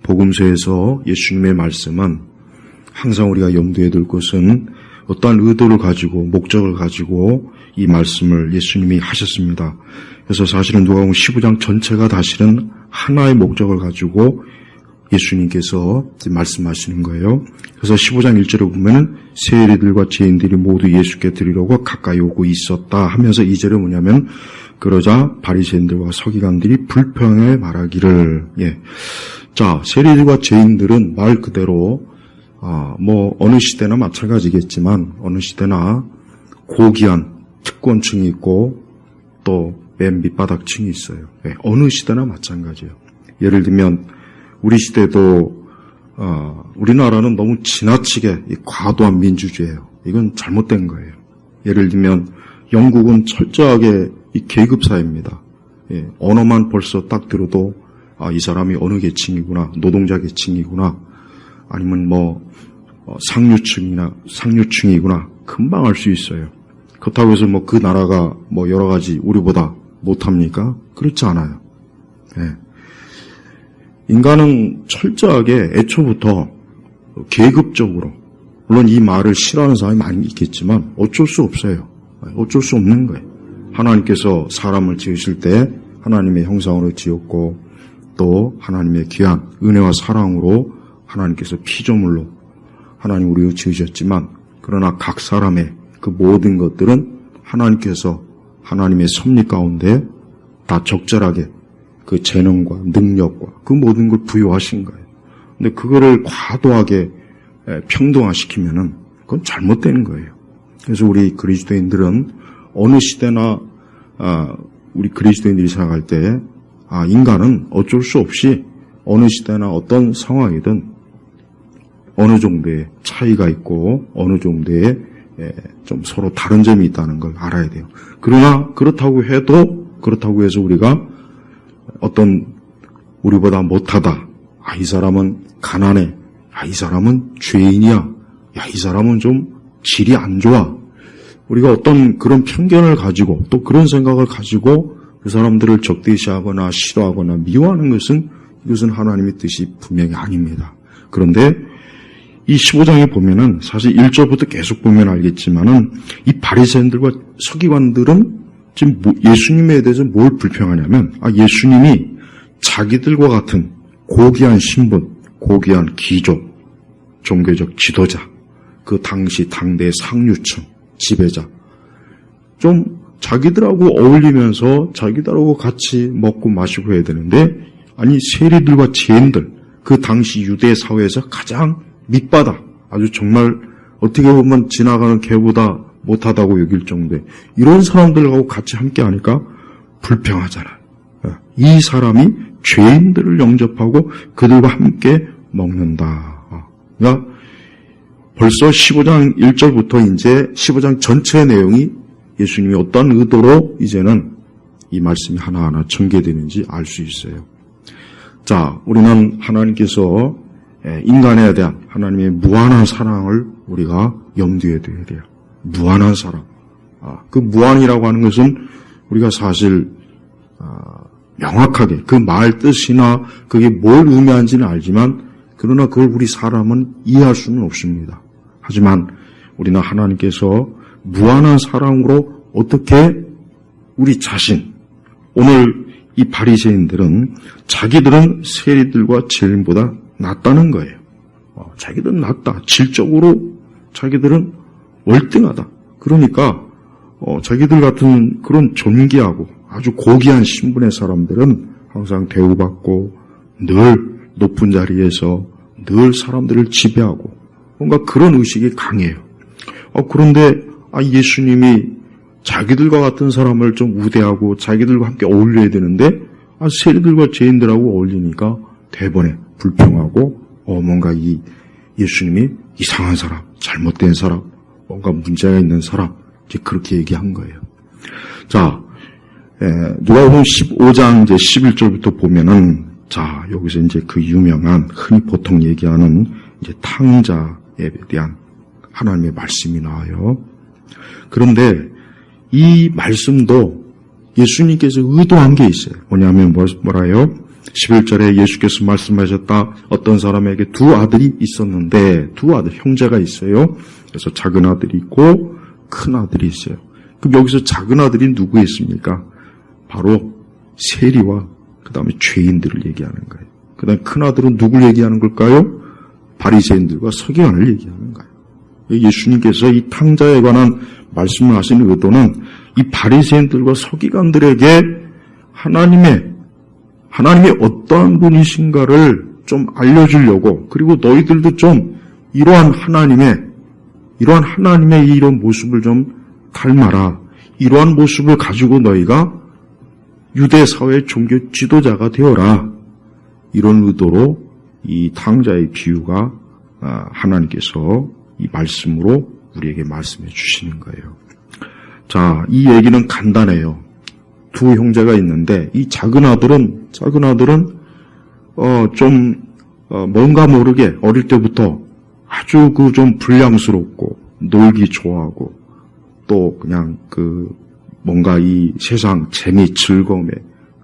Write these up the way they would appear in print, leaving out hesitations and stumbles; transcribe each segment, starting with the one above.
복음서에서 예수님의 말씀은 항상 우리가 염두에 둘 것은 어떠한 의도를 가지고 목적을 가지고 이 말씀을 예수님이 하셨습니다. 그래서 사실은 누가복음 15장 전체가 사실은 하나의 목적을 가지고 예수님께서 말씀하시는 거예요. 그래서 15장 1절에 보면 세리들과 죄인들이 모두 예수께 드리려고 가까이 오고 있었다 하면서 2절에 뭐냐면 그러자 바리새인들과 서기관들이 불평에 말하기를 자, 세리들과 죄인들은 말 그대로 어느 시대나 마찬가지겠지만 어느 시대나 고귀한 특권층이 있고 또 맨 밑바닥층이 있어요. 어느 시대나 마찬가지예요. 예를 들면 우리 시대도 우리나라는 너무 지나치게 과도한 민주주의예요. 이건 잘못된 거예요. 예를 들면 영국은 철저하게 이 계급사회입니다. 언어만 벌써 딱 들어도 이 사람이 어느 계층이구나, 노동자 계층이구나, 아니면 상류층이구나 금방 알 수 있어요. 그렇다고 해서 그 나라가 여러 가지 우리보다 못합니까? 그렇지 않아요. 인간은 철저하게 애초부터 계급적으로, 물론 이 말을 싫어하는 사람이 많이 있겠지만 어쩔 수 없어요. 어쩔 수 없는 거예요. 하나님께서 사람을 지으실 때 하나님의 형상으로 지었고 또 하나님의 귀한 은혜와 사랑으로 하나님께서 피조물로 하나님 우리를 지으셨지만 그러나 각 사람의 그 모든 것들은 하나님께서 하나님의 섭리 가운데 다 적절하게 그 재능과 능력과 그 모든 걸 부여하신 거예요. 근데 그거를 과도하게 평등화시키면은 그건 잘못된 거예요. 그래서 우리 그리스도인들은 어느 시대나 우리 그리스도인들이 생각할 때 인간은 어쩔 수 없이 어느 시대나 어떤 상황이든 어느 정도의 차이가 있고 어느 정도의 좀 서로 다른 점이 있다는 걸 알아야 돼요. 그러나 그렇다고 해서 우리가 어떤 우리보다 못하다, 이 사람은 가난해, 이 사람은 죄인이야, 이 사람은 좀 질이 안 좋아, 우리가 어떤 그런 편견을 가지고 또 그런 생각을 가지고 그 사람들을 적대시하거나 싫어하거나 미워하는 것은 이것은 하나님의 뜻이 분명히 아닙니다. 그런데 이 15장에 보면은 사실 1절부터 계속 보면 알겠지만은 이 바리새인들과 서기관들은 지금 예수님에 대해서 뭘 불평하냐면 예수님이 자기들과 같은 고귀한 신분, 고귀한 귀족, 종교적 지도자, 그 당시 당대의 상류층, 지배자, 좀 자기들하고 어울리면서 자기들하고 같이 먹고 마시고 해야 되는데 세리들과 죄인들, 그 당시 유대 사회에서 가장 밑바닥, 아주 정말 어떻게 보면 지나가는 개보다 못하다고 여길 정도의 이런 사람들하고 같이 함께 하니까 불평하잖아요. 이 사람이 죄인들을 영접하고 그들과 함께 먹는다. 그러니까 벌써 15장 1절부터 이제 15장 전체의 내용이 예수님이 어떤 의도로 이제는 이 말씀이 하나하나 전개되는지 알 수 있어요. 자, 우리는 하나님께서 인간에 대한 하나님의 무한한 사랑을 우리가 염두에 둬야 돼요. 무한한 사랑. 그 무한이라고 하는 것은 우리가 사실 명확하게 그 말 뜻이나 그게 뭘 의미하는지는 알지만 그러나 그걸 우리 사람은 이해할 수는 없습니다. 하지만 우리는 하나님께서 무한한 사랑으로 어떻게 우리 자신, 오늘 이 바리새인들은 자기들은 세리들과 죄인보다 낫다는 거예요. 자기들은 낫다. 질적으로 자기들은 월등하다. 그러니까 자기들 같은 그런 존귀하고 아주 고귀한 신분의 사람들은 항상 대우받고 늘 높은 자리에서 늘 사람들을 지배하고 뭔가 그런 의식이 강해요. 그런데 예수님이 자기들과 같은 사람을 좀 우대하고 자기들과 함께 어울려야 되는데 세리들과 죄인들하고 어울리니까 대번에 불평하고 뭔가 이 예수님이 이상한 사람, 잘못된 사람, 뭔가 문제가 있는 사람, 이제 그렇게 얘기한 거예요. 자, 누가복음 15장 이제 11절부터 보면은 자, 여기서 이제 그 유명한 흔히 보통 얘기하는 이제 탕자에 대한 하나님의 말씀이 나와요. 그런데 이 말씀도 예수님께서 의도한 게 있어요. 뭐냐면 뭐라요? 11절에 예수께서 말씀하셨다. 어떤 사람에게 두 아들이 있었는데, 두 아들, 형제가 있어요. 그래서 작은 아들이 있고 큰 아들이 있어요. 그럼 여기서 작은 아들이 누구였습니까? 바로 세리와 그 다음에 죄인들을 얘기하는 거예요. 그 다음에 큰 아들은 누굴 얘기하는 걸까요? 바리새인들과 서기관을 얘기하는 거예요. 예수님께서 이 탕자에 관한 말씀을 하시는 의도는 이 바리새인들과 서기관들에게 하나님의 어떠한 분이신가를 좀 알려주려고, 그리고 너희들도 좀 이러한 하나님의 이런 모습을 좀 닮아라. 이러한 모습을 가지고 너희가 유대 사회의 종교 지도자가 되어라. 이런 의도로 이 탕자의 비유가 하나님께서 이 말씀으로 우리에게 말씀해 주시는 거예요. 자, 이 얘기는 간단해요. 두 형제가 있는데 이 작은 아들은 뭔가 모르게 어릴 때부터 아주 좀 불량스럽고 놀기 좋아하고 또 그냥 뭔가 이 세상 재미 즐거움에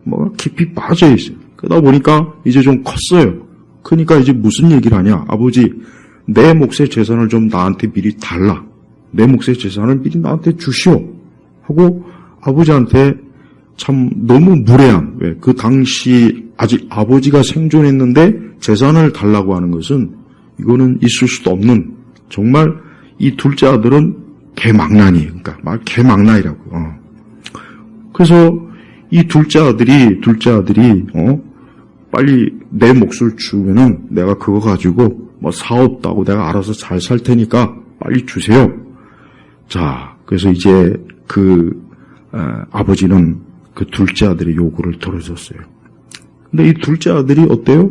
뭐 깊이 빠져 있어요. 그러다 보니까 이제 좀 컸어요. 그러니까 이제 무슨 얘기를 하냐? 아버지, 내 몫의 재산을 좀 나한테 미리 달라. 내 몫의 재산을 미리 나한테 주시오. 하고 아버지한테 참 너무 무례한, 왜? 그 당시 아직 아버지가 생존했는데 재산을 달라고 하는 것은 이거는 있을 수도 없는, 정말 이 둘째 아들은 개망나니, 그러니까 말 개망나이라고. 그래서 이 둘째 아들이 빨리 내 몫을 주면은 내가 그거 가지고 뭐 사업도 하고 내가 알아서 잘 살 테니까 빨리 주세요. 자, 그래서 이제 아버지는 그 둘째 아들의 요구를 들어줬어요. 근데 이 둘째 아들이 어때요?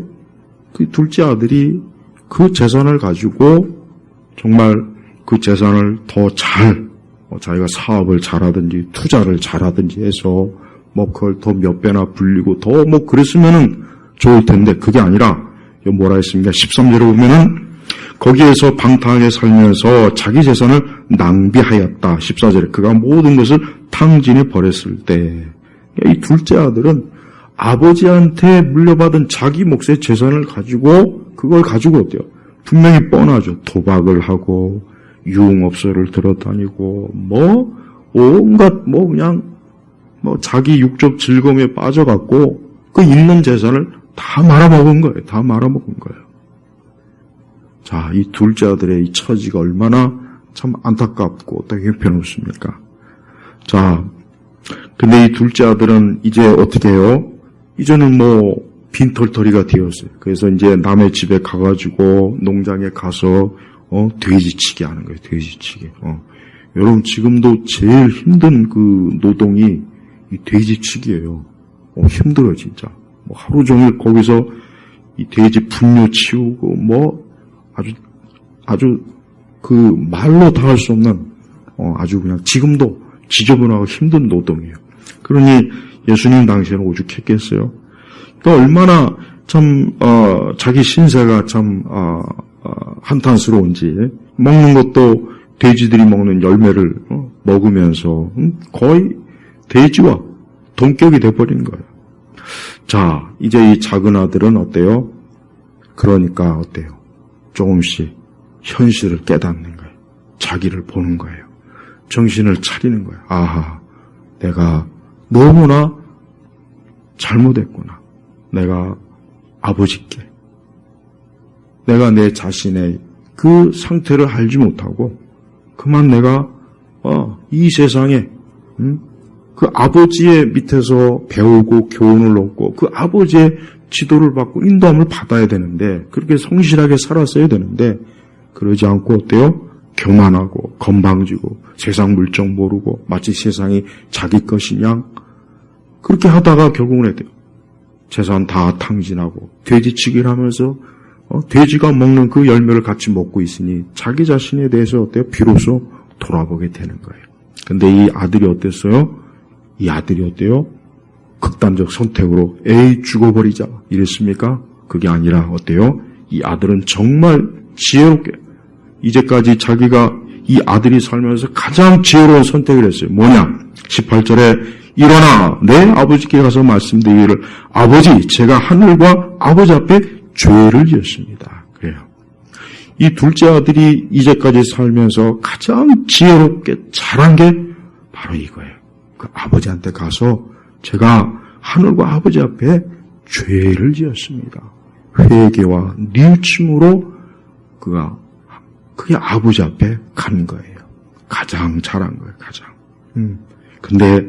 그 둘째 아들이 그 재산을 가지고 정말 그 재산을 더 자기가 사업을 잘하든지 투자를 잘하든지 해서 뭐 그걸 더 몇 배나 불리고 더 뭐 그랬으면은 좋을 텐데 그게 아니라 뭐라 했습니까? 13절에 보면은 거기에서 방탕하게 살면서 자기 재산을 낭비하였다. 14절에 그가 모든 것을 탕진히 버렸을 때 이 둘째 아들은 아버지한테 물려받은 자기 몫의 재산을 가지고 그걸 가지고 어때요? 분명히 뻔하죠. 도박을 하고 유흥업소를 들어다니고 뭐 온갖 그냥 자기 육적 즐거움에 빠져갖고 그 있는 재산을 다 말아먹은 거예요. 다 말아먹은 거예요. 자, 이 둘째 아들의 이 처지가 얼마나 참 안타깝고 어떻게 형편없습니까? 자, 근데 이 둘째 아들은 이제 어떻게 해요? 이제는 빈털터리가 되었어요. 그래서 이제 남의 집에 가가지고 농장에 가서 돼지치기 하는 거예요. 돼지치기. 여러분 지금도 제일 힘든 그 노동이 이 돼지치기예요. 힘들어요 진짜. 하루 종일 거기서 이 돼지 분뇨 치우고 아주 그 말로 다 할 수 없는 아주 그냥 지금도 지저분하고 힘든 노동이에요. 그러니 예수님 당시에는 오죽했겠어요. 그러니까 얼마나 참 자기 신세가 참 한탄스러운지 먹는 것도 돼지들이 먹는 열매를 먹으면서 거의 돼지와 동격이 돼버린 거예요. 자, 이제 이 작은 아들은 어때요? 그러니까 어때요? 조금씩 현실을 깨닫는 거예요. 자기를 보는 거예요. 정신을 차리는 거예요. 아하, 내가 너무나 잘못했구나. 내가 아버지께 내가 내 자신의 그 상태를 알지 못하고 그만 내가 이 세상에 그 아버지의 밑에서 배우고 교훈을 얻고 그 아버지의 지도를 받고 인도함을 받아야 되는데 그렇게 성실하게 살았어야 되는데 그러지 않고 어때요? 교만하고 건방지고 세상 물정 모르고 마치 세상이 자기 것인 양 그렇게 하다가 결국은 어때요? 재산 다 탕진하고 돼지치기를 하면서 돼지가 먹는 그 열매를 같이 먹고 있으니 자기 자신에 대해서 어때요? 비로소 돌아보게 되는 거예요. 근데 이 아들이 어땠어요? 이 아들이 어때요? 극단적 선택으로 에이 죽어버리자 이랬습니까? 그게 아니라 어때요? 이 아들은 정말 지혜롭게 이제까지 자기가 이 아들이 살면서 가장 지혜로운 선택을 했어요. 뭐냐? 18절에 일어나 내 아버지께 가서 말씀드리기를 아버지 제가 하늘과 아버지 앞에 죄를 지었습니다. 그래요. 이 둘째 아들이 이제까지 살면서 가장 지혜롭게 잘한 게 바로 이거예요. 그 아버지한테 가서 제가 하늘과 아버지 앞에 죄를 지었습니다. 회개와 뉘우침으로 그게 아버지 앞에 간 거예요. 가장 잘한 거예요. 가장. 근데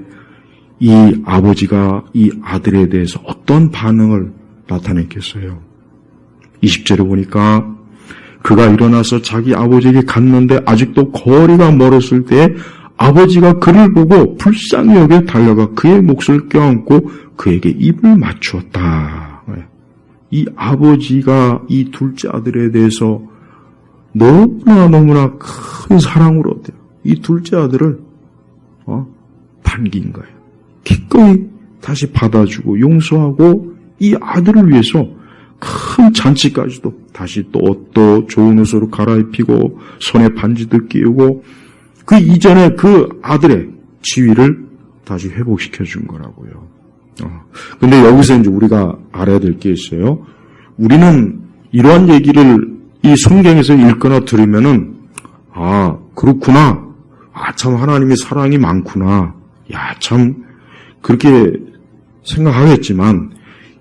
이 아버지가 이 아들에 대해서 어떤 반응을 나타냈겠어요? 20절에 보니까 그가 일어나서 자기 아버지에게 갔는데 아직도 거리가 멀었을 때 아버지가 그를 보고 불쌍히 여겨 달려가 그의 몫을 껴안고 그에게 입을 맞추었다. 이 아버지가 이 둘째 아들에 대해서 너무나 큰 사랑으로 어때요? 이 둘째 아들을 반긴 거예요. 기꺼이 다시 받아주고 용서하고 이 아들을 위해서 큰 잔치까지도 다시 또 옷도 좋은 옷으로 갈아입히고 손에 반지도 끼우고 그 이전에 그 아들의 지위를 다시 회복시켜 준 거라고요. 근데 여기서 이제 우리가 알아야 될 게 있어요. 우리는 이러한 얘기를 이 성경에서 읽거나 들으면은 그렇구나. 참 하나님의 사랑이 많구나. 참 그렇게 생각하겠지만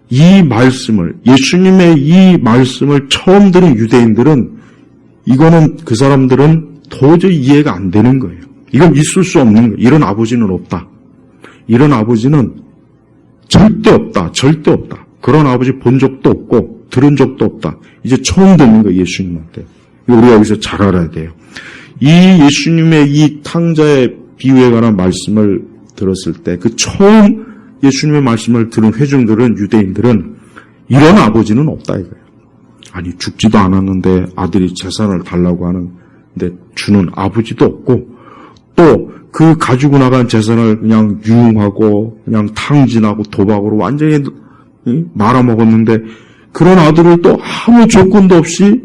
이 말씀을 예수님의 이 말씀을 처음 들은 유대인들은 이거는 그 사람들은 도저히 이해가 안 되는 거예요. 이건 있을 수 없는 거예요. 이런 아버지는 없다. 이런 아버지는 절대 없다. 절대 없다. 그런 아버지 본 적도 없고 들은 적도 없다. 이제 처음 듣는 거예요. 예수님한테. 우리가 여기서 잘 알아야 돼요. 이 예수님의 이 탕자의 비유에 관한 말씀을 들었을 때 그 처음 예수님의 말씀을 들은 회중들은 유대인들은 이런 아버지는 없다 이거예요. 아니 죽지도 않았는데 아들이 재산을 달라고 하는데 주는 아버지도 없고 또 그 가지고 나간 재산을 그냥 유흥하고 그냥 탕진하고 도박으로 완전히 말아먹었는데 그런 아들을 또 아무 조건도 없이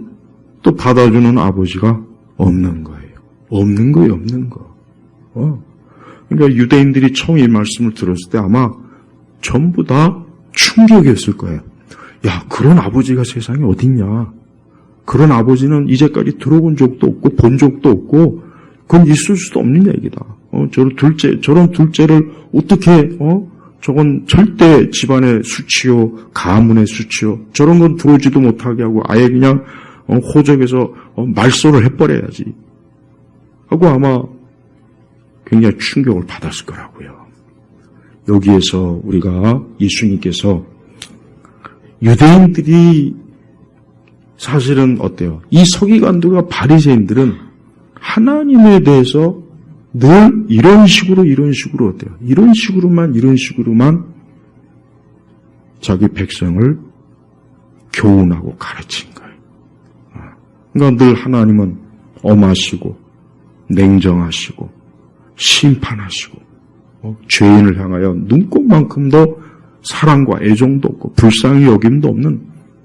또 받아주는 아버지가 없는 거예요. 없는 거예요. 없는 거. 그러니까 유대인들이 처음 이 말씀을 들었을 때 아마 전부 다 충격이었을 거예요. 야, 그런 아버지가 세상에 어딨냐. 그런 아버지는 이제까지 들어본 적도 없고 본 적도 없고 그건 있을 수도 없는 얘기다. 저런 둘째를 어떻게 저건 절대 집안의 수치요, 가문의 수치요. 저런 건 들어오지도 못하게 하고 아예 그냥 호적에서 말소를 해버려야지. 하고 아마 굉장히 충격을 받았을 거라고요. 여기에서 우리가 예수님께서 유대인들이 사실은 어때요? 이 서기관들과 바리새인들은 하나님에 대해서 늘 이런 식으로 어때요? 이런 식으로만 자기 백성을 교훈하고 가르친 거예요. 그러니까 늘 하나님은 엄하시고 냉정하시고 심판하시고 죄인을 향하여 눈꼽만큼도 사랑과 애정도 없고 불쌍히 여김도 없는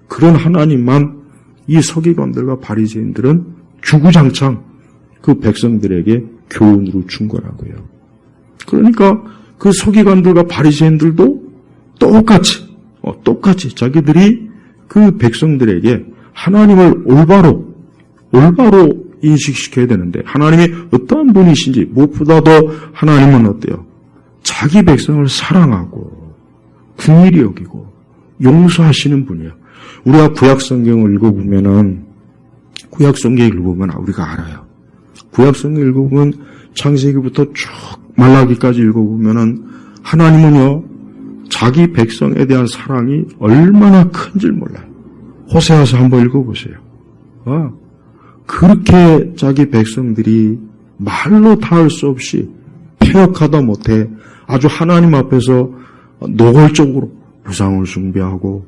그런 하나님만 이 서기관들과 바리새인들은 주구장창 그 백성들에게 교훈으로 준 거라고요. 그러니까 그 서기관들과 바리새인들도 똑같이 자기들이 그 백성들에게 하나님을 올바로 인식시켜야 되는데 하나님이 어떠한 분이신지 무엇보다도 하나님은 어때요? 자기 백성을 사랑하고 긍휼히 여기고 용서하시는 분이에요. 우리가 구약성경을 읽어보면 우리가 알아요. 구약성경 읽어보면 창세기부터 쭉 말라기까지 읽어보면 하나님은요 자기 백성에 대한 사랑이 얼마나 큰지 몰라요. 호세아서 한번 읽어보세요. 그렇게 자기 백성들이 말로 닿을 수 없이 폐역하다 못해 아주 하나님 앞에서 노골적으로 우상을 숭배하고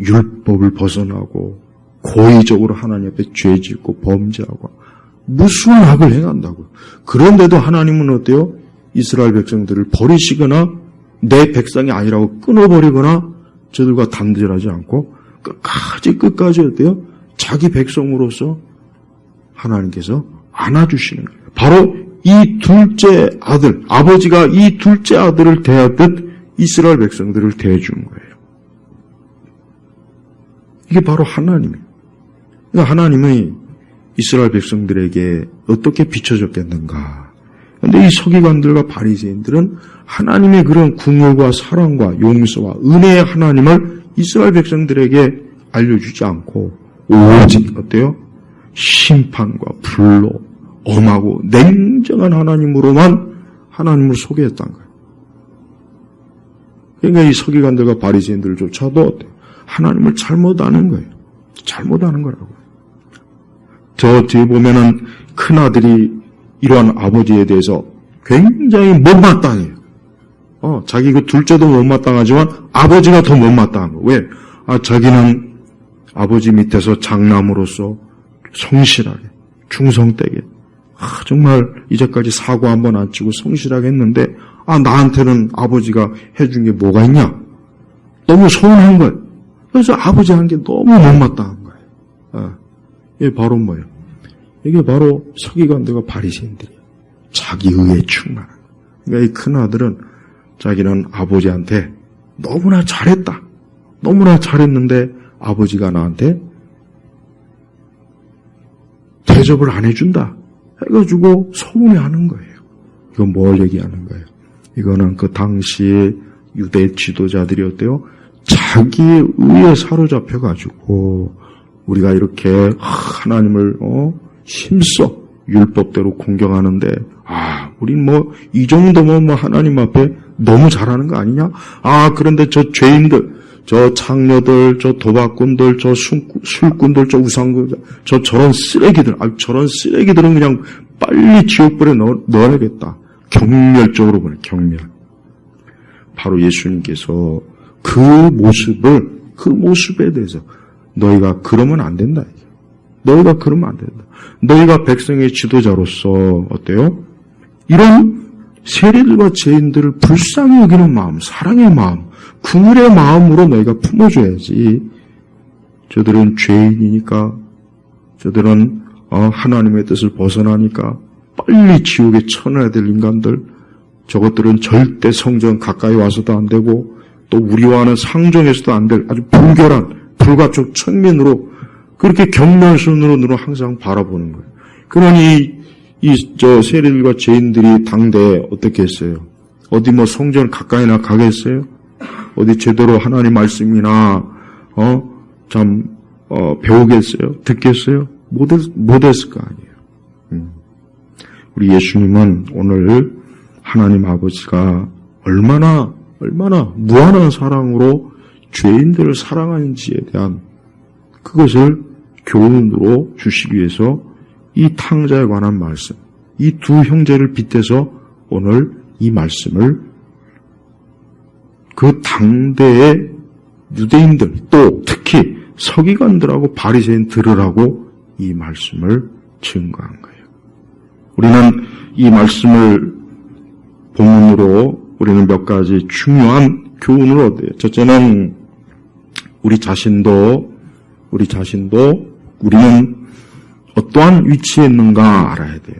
율법을 벗어나고 고의적으로 하나님 앞에 죄짓고 범죄하고 무수한 악을 행한다고요. 그런데도 하나님은 어때요? 이스라엘 백성들을 버리시거나 내 백성이 아니라고 끊어버리거나 저들과 단절하지 않고 끝까지 어때요? 자기 백성으로서 하나님께서 안아주시는 거예요. 바로 이 둘째 아들, 아버지가 이 둘째 아들을 대하듯 이스라엘 백성들을 대해준 거예요. 이게 바로 하나님이에요. 그러니까 하나님이 이스라엘 백성들에게 어떻게 비춰졌겠는가. 그런데 이 서기관들과 바리새인들은 하나님의 그런 궁율과 사랑과 용서와 은혜의 하나님을 이스라엘 백성들에게 알려주지 않고 오직 어때요? 심판과 불로 엄하고 냉정한 하나님으로만 하나님을 소개했다는 거예요. 그러니까 이 서기관들과 바리새인들조차도 어때요? 하나님을 잘못 아는 거예요. 잘못 아는 거라고. 저 뒤에 보면은 큰아들이 이러한 아버지에 대해서 굉장히 못마땅해요. 자기 그 둘째도 못마땅하지만 아버지가 더 못마땅한 거. 왜? 자기는 아버지 밑에서 장남으로서 성실하게, 충성되게, 정말 이제까지 사고 한번 안 치고 성실하게 했는데, 나한테는 아버지가 해준 게 뭐가 있냐? 너무 서운한 거예요. 그래서 아버지 한 게 너무 못마땅한 거예요. 이게 바로 뭐예요? 이게 바로 서기관들과 바리새인들이에요. 자기 의에 충만한 거예요. 그러니까 이 큰아들은 자기는 아버지한테 너무나 잘했다. 너무나 잘했는데 아버지가 나한테 대접을 안 해준다. 해가지고 서운해하는 거예요. 이건 뭘 얘기하는 거예요? 이거는 그 당시에 유대 지도자들이 어때요? 자기의 의에 사로잡혀가지고 우리가 이렇게 하나님을 힘써 율법대로 공경하는데 우린 이 정도면 하나님 앞에 너무 잘하는 거 아니냐? 그런데 저 죄인들, 저 창녀들, 저 도박꾼들, 저 술꾼들, 저 우상들, 저런 쓰레기들, 저런 쓰레기들은 그냥 빨리 지옥불에 넣어야겠다. 경멸적으로 보내, 경멸. 바로 예수님께서 그 모습에 대해서 너희가 그러면 안 된다. 너희가 그러면 안 된다. 너희가 백성의 지도자로서 어때요? 이런 세리들과 죄인들을 불쌍히 여기는 마음, 사랑의 마음, 긍휼의 마음으로 너희가 품어줘야지. 저들은 죄인이니까, 저들은 하나님의 뜻을 벗어나니까 빨리 지옥에 쳐넣어야 될 인간들, 저것들은 절대 성전 가까이 와서도 안 되고 또 우리와는 상종해서도 안 될 아주 불결한 불가촉 천민으로 그렇게 경멸순으로 항상 바라보는 거예요. 그러니 저 세리들과 죄인들이 당대에 어떻게 했어요? 어디 성전 가까이나 가겠어요? 어디 제대로 하나님 말씀이나 배우겠어요? 듣겠어요? 못했을 거 아니에요. 우리 예수님은 오늘 하나님 아버지가 얼마나 무한한 사랑으로 죄인들을 사랑하는지에 대한 그것을 교훈으로 주시기 위해서 이 탕자에 관한 말씀, 이 두 형제를 빗대서 오늘 이 말씀을 그 당대의 유대인들 또 특히 서기관들하고 바리새인 들으라고 이 말씀을 증거한 거예요. 우리는 이 말씀을 본문으로 우리는 몇 가지 중요한 교훈을 얻어요. 첫째는 우리 자신도 우리는 어떠한 위치에 있는가 알아야 돼요.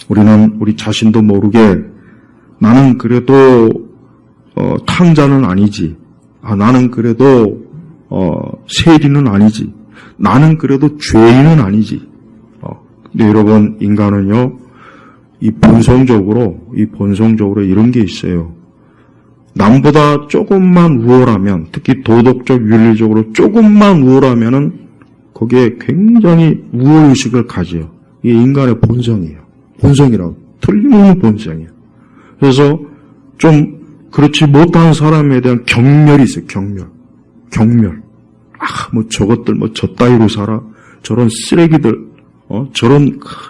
우리는 우리 자신도 모르게 나는 그래도 탕자는 아니지. 나는 그래도 세리는 아니지. 나는 그래도 죄인은 아니지. 근데 여러분 인간은요 이 본성적으로 이런 게 있어요. 남보다 조금만 우월하면, 특히 도덕적, 윤리적으로 조금만 우월하면은 거기에 굉장히 우월의식을 가져요. 이게 인간의 본성이에요. 본성이라고. 틀림없는 본성이에요. 그래서 좀 그렇지 못한 사람에 대한 경멸이 있어요. 경멸. 저것들 저 따위로 살아. 저런 쓰레기들,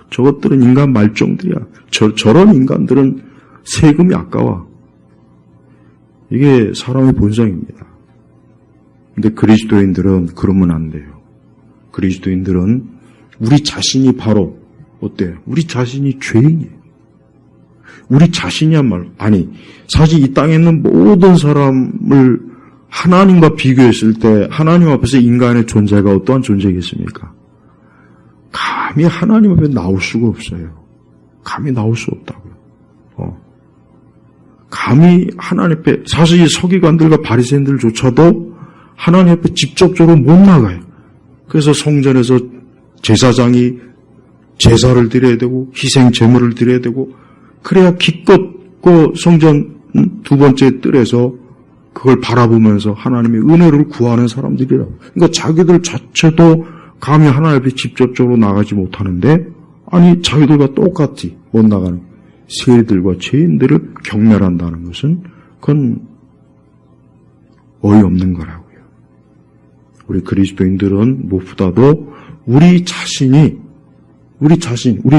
저것들은 인간 말종들이야. 저런 인간들은 세금이 아까워. 이게 사람의 본성입니다. 근데 그리스도인들은 그러면 안 돼요. 그리스도인들은 우리 자신이 바로 어때요? 우리 자신이 죄인이에요. 우리 자신이야말로 사실 이 땅에 있는 모든 사람을 하나님과 비교했을 때 하나님 앞에서 인간의 존재가 어떠한 존재겠습니까? 감히 하나님 앞에 나올 수가 없어요. 감히 나올 수 없다고요. 감히 하나님 앞에, 사실 이 서기관들과 바리새인들조차도 하나님 앞에 직접적으로 못 나가요. 그래서 성전에서 제사장이 제사를 드려야 되고 희생 제물을 드려야 되고 그래야 기껏 그 성전 두 번째 뜰에서 그걸 바라보면서 하나님의 은혜를 구하는 사람들이라고. 그러니까 자기들 자체도 감히 하나님 앞에 직접적으로 나가지 못하는데, 아니 자기들과 똑같이 못 나가는 세리들과 죄인들을 경멸한다는 것은 그건 어이없는 거라고요. 우리 그리스도인들은 무엇보다도 우리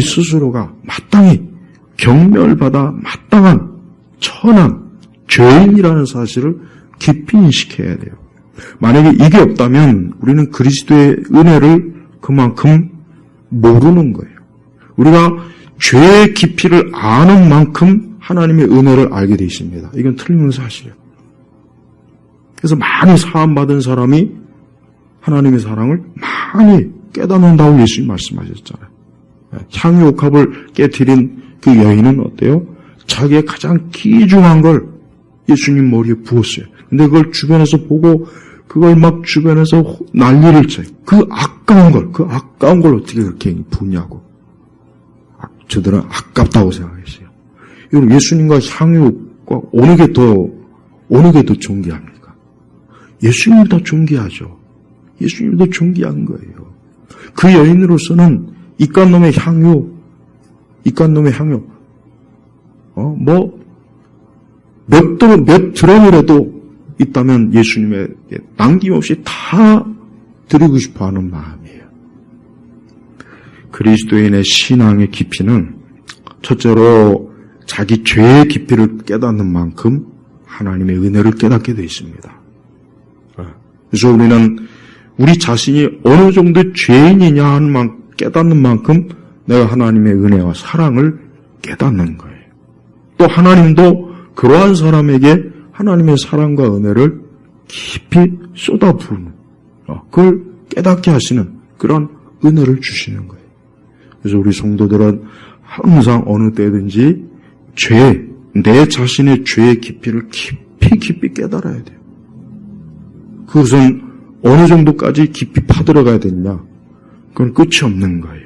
스스로가 마땅히 경멸받아 마땅한 천한 죄인이라는 사실을 깊이 인식해야 돼요. 만약에 이게 없다면 우리는 그리스도의 은혜를 그만큼 모르는 거예요. 우리가 죄의 깊이를 아는 만큼 하나님의 은혜를 알게 되어 있습니다. 이건 틀림없는 사실이에요. 그래서 많이 사함받은 사람이 하나님의 사랑을 많이 깨닫는다고 예수님이 말씀하셨잖아요. 향유 옥합을 깨트린 그 여인은 어때요? 자기의 가장 귀중한 걸 예수님 머리에 부었어요. 근데 그걸 주변에서 보고 그걸 막 주변에서 난리를 쳐요. 그 아까운 걸 어떻게 그렇게 부냐고. 저들은 아깝다고 생각했어요. 여러분, 예수님과 향유가 어느 게 더 존귀합니까? 예수님이 더 존귀하죠. 예수님이 더 존귀한 거예요. 그 여인으로서는 이간놈의 향유, 몇 드럼이라도 있다면 예수님에게 남김없이 다 드리고 싶어 하는 마음이에요. 그리스도인의 신앙의 깊이는 첫째로 자기 죄의 깊이를 깨닫는 만큼 하나님의 은혜를 깨닫게 되어 있습니다. 그래서 우리는 우리 자신이 어느 정도 죄인이냐 하는 깨닫는 만큼 내가 하나님의 은혜와 사랑을 깨닫는 거예요. 또 하나님도 그러한 사람에게 하나님의 사랑과 은혜를 깊이 쏟아부으는, 그걸 깨닫게 하시는 그런 은혜를 주시는 거예요. 그래서 우리 성도들은 항상 어느 때든지 내 자신의 죄의 깊이를 깊이 깨달아야 돼요. 그것은 어느 정도까지 깊이 파들어가야 되느냐? 그건 끝이 없는 거예요.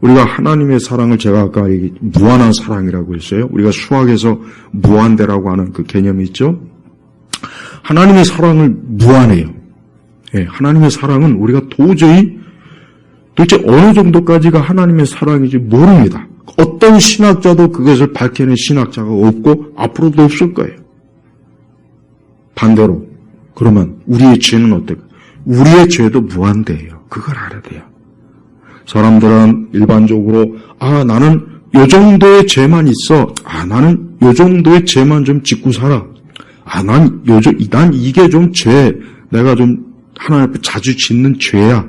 우리가 하나님의 사랑을 제가 아까 무한한 사랑이라고 했어요. 우리가 수학에서 무한대라고 하는 그 개념이 있죠. 하나님의 사랑을 무한해요. 예, 하나님의 사랑은 우리가 도대체 어느 정도까지가 하나님의 사랑인지 모릅니다. 어떤 신학자도 그것을 밝혀낸 신학자가 없고 앞으로도 없을 거예요. 반대로 그러면 우리의 죄는 어떨까? 우리의 죄도 무한대예요. 그걸 알아야 돼요. 사람들은 일반적으로 나는 요 정도의 죄만 있어. 나는 요 정도의 죄만 좀 짓고 살아. 난 이게 좀 죄. 내가 좀 하나님 앞에 자주 짓는 죄야.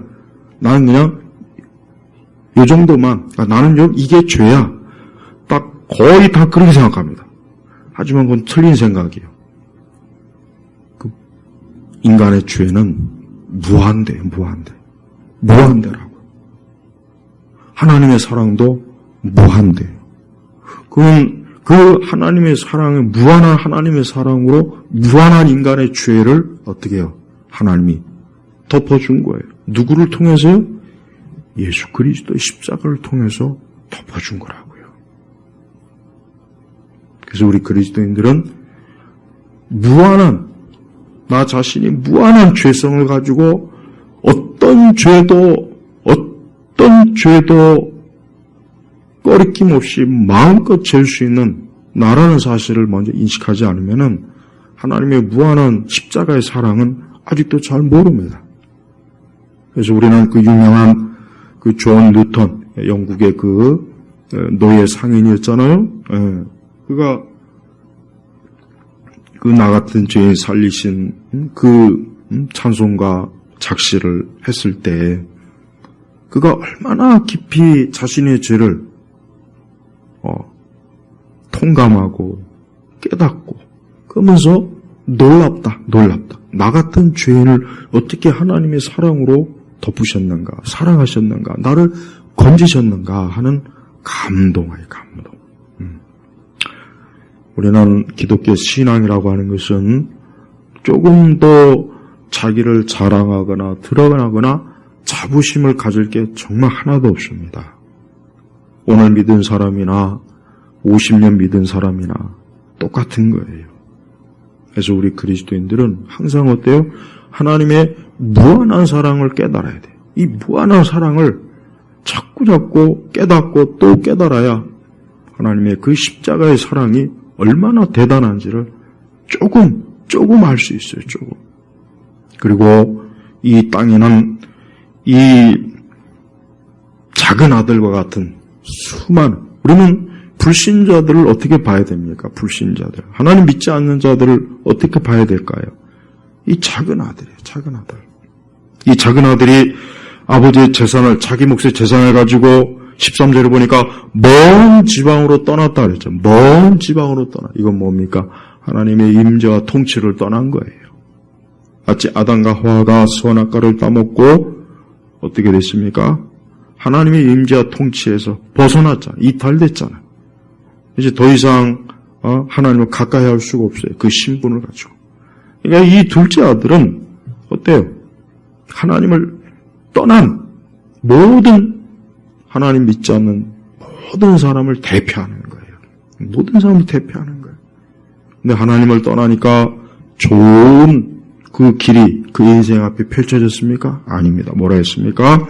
나는 그냥 요 정도만. 나는 이게 죄야. 딱 거의 다 그렇게 생각합니다. 하지만 그건 틀린 생각이에요. 인간의 죄는 무한대예요. 무한대라고. 하나님의 사랑도 무한대예요. 그건 그 하나님의 사랑을 무한한 하나님의 사랑으로 무한한 인간의 죄를 어떻게 해요? 하나님이 덮어준 거예요. 누구를 통해서요? 예수 그리스도의 십자가를 통해서 덮어준 거라고요. 그래서 우리 그리스도인들은 나 자신이 무한한 죄성을 가지고 어떤 죄도 꺼리낌 없이 마음껏 질 수 있는 나라는 사실을 먼저 인식하지 않으면은 하나님의 무한한 십자가의 사랑은 아직도 잘 모릅니다. 그래서 우리는 그 유명한 그 존 뉴턴, 영국의 그 노예 상인이었잖아요. 그가 나 같은 죄인 살리신 그 찬송가 작시를 했을 때 그가 얼마나 깊이 자신의 죄를 통감하고 깨닫고 그러면서 놀랍다. 나 같은 죄인을 어떻게 하나님의 사랑으로 덮으셨는가, 사랑하셨는가, 나를 건지셨는가 하는 감동이에요, 감동. 우리는 기독교 신앙이라고 하는 것은 조금 더 자기를 자랑하거나 드러나거나 자부심을 가질 게 정말 하나도 없습니다. 오늘 믿은 사람이나 50년 믿은 사람이나 똑같은 거예요. 그래서 우리 그리스도인들은 항상 어때요? 하나님의 무한한 사랑을 깨달아야 돼요. 이 무한한 사랑을 자꾸 깨닫고 또 깨달아야 하나님의 그 십자가의 사랑이 얼마나 대단한지를 조금 알 수 있어요. 조금. 그리고 이 땅에는 이 작은 아들과 같은 수많은, 우리는 불신자들을 어떻게 봐야 됩니까? 불신자들. 하나님 믿지 않는 자들을 어떻게 봐야 될까요? 이 작은 아들이에요. 작은 아들. 이 작은 아들이 아버지의 재산을, 자기 몫의 재산을 가지고 13절에 보니까 먼 지방으로 떠났다 그랬죠. 먼 지방으로 떠나. 이건 뭡니까? 하나님의 임재와 통치를 떠난 거예요. 마치 아담과 하와가 선악과를 따먹고 어떻게 됐습니까? 하나님의 임재와 통치에서 벗어났잖아요. 이탈됐잖아요. 이제 더 이상 하나님을 가까이 할 수가 없어요. 그 신분을 가지고. 그러니까 이 둘째 아들은 어때요? 하나님을 떠난 모든 하나님 믿지 않는 모든 사람을 대표하는 거예요. 모든 사람을 대표하는 거예요. 근데 하나님을 떠나니까 좋은 그 길이 그 인생 앞에 펼쳐졌습니까? 아닙니다. 뭐라 했습니까?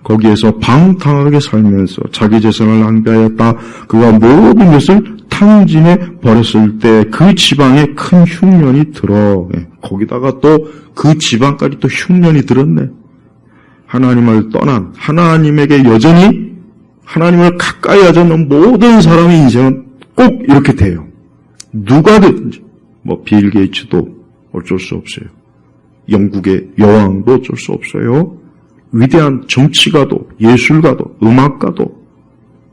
거기에서 방탕하게 살면서 자기 재산을 낭비하였다. 그가 모든 것을 탕진해 버렸을 때 그 지방에 큰 흉년이 들어. 거기다가 또 그 지방까지 또 흉년이 들었네. 하나님을 떠난, 하나님에게 여전히 하나님을 가까이 하자는 모든 사람의 인생은 꼭 이렇게 돼요. 누가 됐든지, 빌 게이츠도 어쩔 수 없어요. 영국의 여왕도 어쩔 수 없어요. 위대한 정치가도, 예술가도, 음악가도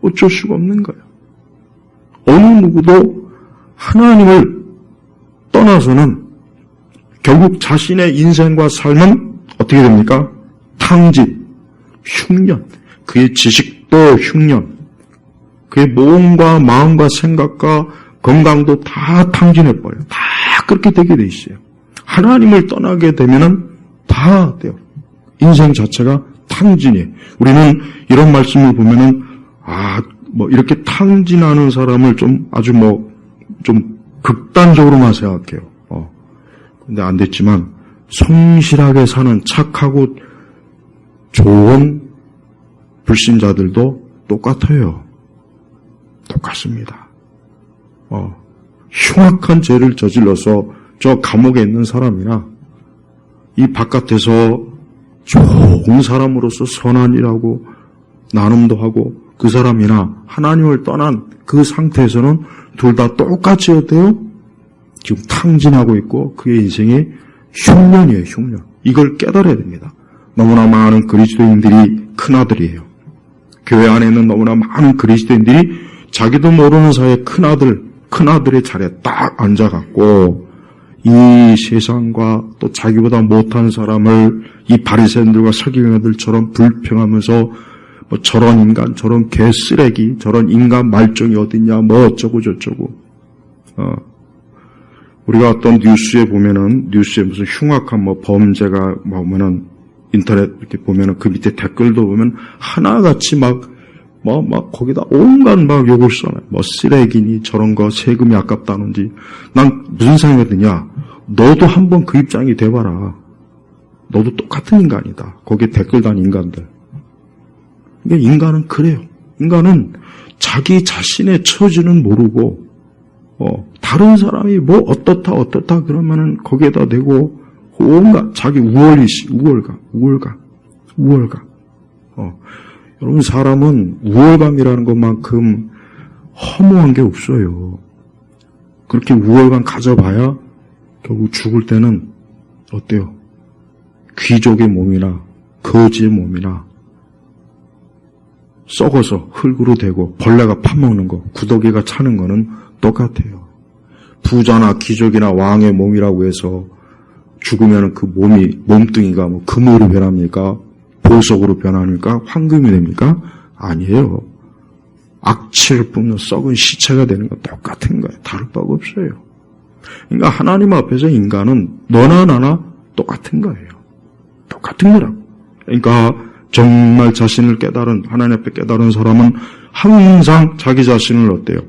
어쩔 수가 없는 거예요. 어느 누구도 하나님을 떠나서는 결국 자신의 인생과 삶은 어떻게 됩니까? 탕진, 흉년, 그의 지식도 흉년, 그의 몸과 마음과 생각과 건강도 다 탕진해버려요. 다 그렇게 되게 돼 있어요. 하나님을 떠나게 되면은 다 돼요. 인생 자체가 탕진이에요. 우리는 이런 말씀을 보면은, 이렇게 탕진하는 사람을 아주 극단적으로만 생각해요. 근데 안 됐지만, 성실하게 사는 착하고 좋은 불신자들도 똑같아요. 똑같습니다. 흉악한 죄를 저질러서 저 감옥에 있는 사람이나 이 바깥에서 좋은 사람으로서 선한 일하고 나눔도 하고 그 사람이나 하나님을 떠난 그 상태에서는 둘 다 똑같이 어때요? 지금 탕진하고 있고 그의 인생이 흉년이에요. 흉년. 이걸 깨달아야 됩니다. 너무나 많은 그리스도인들이 큰아들이에요. 교회 안에 있는 너무나 많은 그리스도인들이 자기도 모르는 사이에 큰아들의 자리에 딱 앉아갖고 이 세상과 또 자기보다 못한 사람을 이 바리새인들과 서기관들처럼 불평하면서 저런 인간, 저런 개쓰레기, 저런 인간 말종이 어딨냐, 어쩌고 저쩌고. 우리가 어떤 뉴스에 무슨 흉악한 범죄가 보면은 인터넷 이렇게 보면은 그 밑에 댓글도 보면 하나같이 거기다 온갖 욕을 써놔요. 쓰레기니 저런 거 세금이 아깝다는지. 난 무슨 생각이 드냐. 너도 한번 그 입장이 돼봐라. 너도 똑같은 인간이다. 거기에 댓글 단 인간들. 그러니까 인간은 그래요. 인간은 자기 자신의 처지는 모르고, 다른 사람이 어떻다 그러면은 거기에다 대고 온갖 자기 우월감. 여러분, 사람은 우월감이라는 것만큼 허무한 게 없어요. 그렇게 우월감 가져봐야 결국 죽을 때는 어때요? 귀족의 몸이나 거지의 몸이나 썩어서 흙으로 되고 벌레가 파먹는 거, 구더기가 차는 거는 똑같아요. 부자나 귀족이나 왕의 몸이라고 해서 죽으면 그 몸뚱이가 금으로 변합니까? 보석으로 변합니까? 황금이 됩니까? 아니에요. 악취를 뿜는 썩은 시체가 되는 건 똑같은 거예요. 다를 바가 없어요. 그러니까 하나님 앞에서 인간은 너나 나나 똑같은 거예요. 똑같은 거라고. 그러니까 정말 자신을 깨달은, 하나님 앞에 깨달은 사람은 항상 자기 자신을 어때요?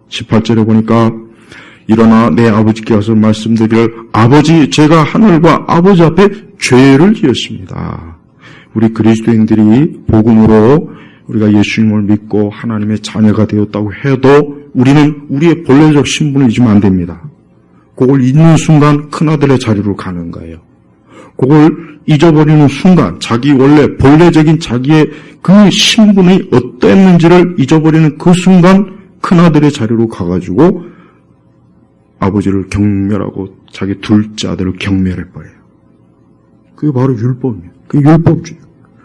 18절에 보니까 일어나 내 아버지께 가서 말씀드리기를 아버지 제가 하늘과 아버지 앞에 죄를 지었습니다. 우리 그리스도인들이 복음으로 우리가 예수님을 믿고 하나님의 자녀가 되었다고 해도 우리는 우리의 본래적 신분을 잊으면 안 됩니다. 그걸 잊는 순간 큰아들의 자리로 가는 거예요. 그걸 잊어버리는 순간 자기 원래 본래적인 자기의 그 신분이 어땠는지를 잊어버리는 그 순간 큰아들의 자리로 가가지고 아버지를 경멸하고 자기 둘째 아들을 경멸해버려요. 그게 바로 율법이에요. 그게 율법주의.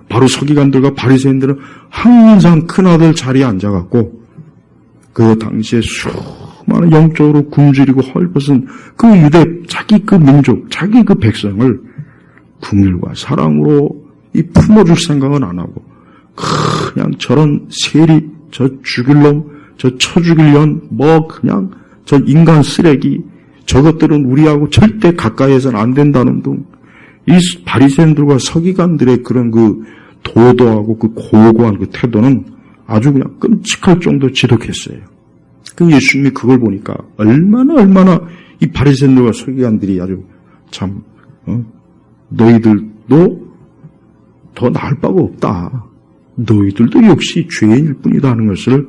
바로 서기관들과 바리새인들은 항상 큰아들 자리에 앉아갖고 그 당시에 수많은 영적으로 굶주리고 헐벗은 그 유대 자기 그 민족, 자기 그 백성을 긍휼과 사랑으로 이 품어줄 생각은 안 하고 그냥 저런 세리, 저 죽일 놈, 저 쳐 죽일 년, 뭐 그냥 저 인간 쓰레기, 저것들은 우리하고 절대 가까이에서는 안 된다는 등 이 바리새인들과 서기관들의 그런 그 도도하고 그 고고한 그 태도는 아주 그냥 끔찍할 정도로 지독했어요. 그 예수님이 그걸 보니까 얼마나 이 바리새인들과 서기관들이 아주 참 너희들도 더 나을 바가 없다. 너희들도 역시 죄인일 뿐이다 하는 것을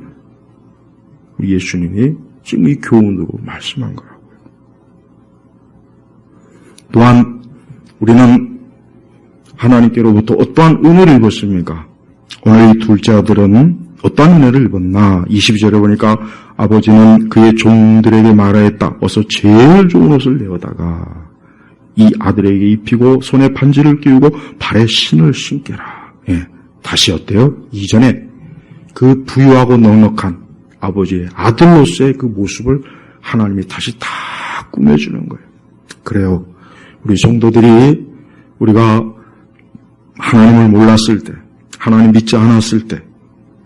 우리 예수님이 지금 이 교훈으로 말씀한 거라고요. 또한 우리는 하나님께로부터 어떠한 은혜를 입었습니까? 오늘 이 둘째 아들은 어떠한 은혜를 입었나? 22절에 보니까 아버지는 그의 종들에게 말하였다. 어서 제일 좋은 옷을 내어다가 이 아들에게 입히고 손에 반지를 끼우고 발에 신을 신게라. 예, 다시 어때요? 이전에 그 부유하고 넉넉한 아버지의 아들로서의 그 모습을 하나님이 다시 다 꾸며주는 거예요. 그래요. 우리 성도들이 우리가 하나님을 몰랐을 때, 하나님 믿지 않았을 때,